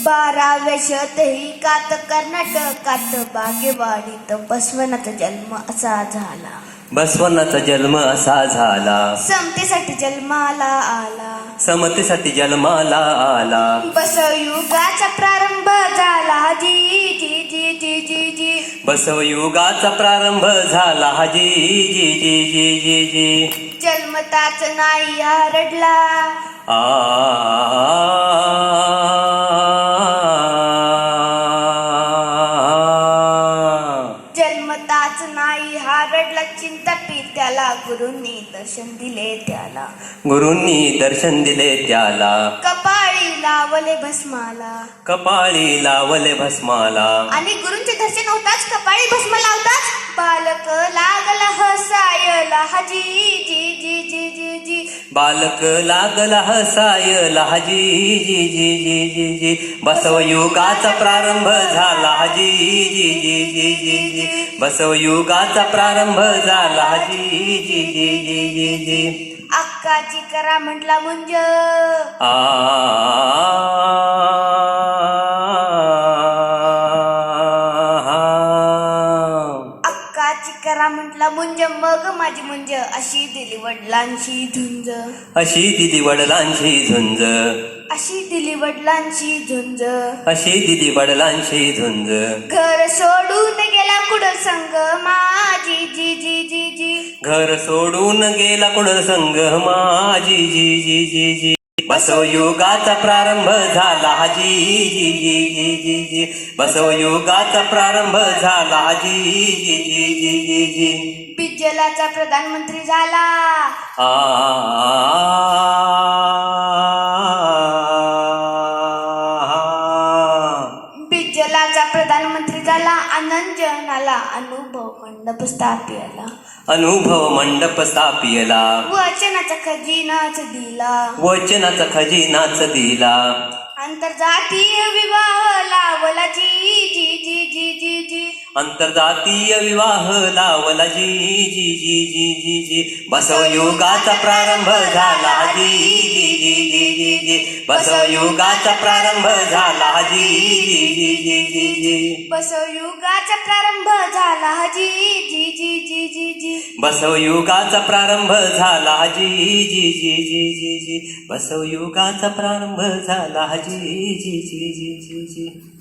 बाराव्या शतही कात कर्नाटकात बागेवाडीत बसवनाचा जन्म असा झाला. बसवनाचा जन्म असा झाला. समतेसाठी जन्माला आला. समतेसाठी जन्माला आला. बसवयुगाचा प्रारंभ झाला जी जी जी जी जी जी. बसवयुगाचा प्रारंभ झाला जी जी जी जी जी जी. जन्मताच नाही हरडला. जन्मताच नाही हरडला. चिंता त्याला गुरूंनी दर्शन दिले त्याला. गुरूंनी दर्शन दिले त्याला. कपाळी लावले भस्माला. कपाळी लावले भस्माला. आणि गुरूंचे दर्शन होताच कपाळी भस्म लावताच बालक लागला हसायला जी जी जी जी जी जी. बालक लागला हसायला जी जी जी जी जी जी. बसवयुगाचा प्रारंभ झाला जी जी जी जी जी जी. बसवयुगाचा प्रारंभ झाला जी जी जी जी जी जी. अक्काची करा म्हटला मुंज. अक्काची करा म्हटला मुंज. मग माझी मुंज अशी दिली वडिलांची झुंज. अशी दिली वडिलांची झुंज. अशी दिली वडिलांची झुंज. अशी दिली वडिलांची झुंज. घर सोडून गेला कुडल संग माझी जी जी जी जी. घर सोडून गेला कुडल संग माझी जी जी जी जी. बसवयुगाचा प्रारंभ झाला जी जी जी जी जी जी. बसवयुगाचा प्रारंभ झाला जी जी जी जी जी जी. बिज्जलाचा प्रधानमंत्री झाला. बिज्जलाचा प्रधानमंत्री झाला. आनंदजनाला अनुभव मंडप स्थापिला. अनुभव मंडप स्थापिला. वचनाचा खजिनाच दिला. वचनाचा खजिनाच दिला. आंतरजातीय विवाह लावला जी जी जी जी जी जी. आंतरजातीय विवाह लावला जी जी जी जी जी जी. बसवयुगाचा प्रारंभ झाला जी जी जी जी जी जी. बसवयुगाचा प्रारंभ झाला जी जी जी जी जी जी. बसवयुगाचा प्रारंभ झाला जी जी जी जी जी जी. बसवयुगाचा प्रारंभ झाला जी जी जी जी जी जी. बसवयुगाचा प्रारंभ झाला जी जी जी जी जी जी.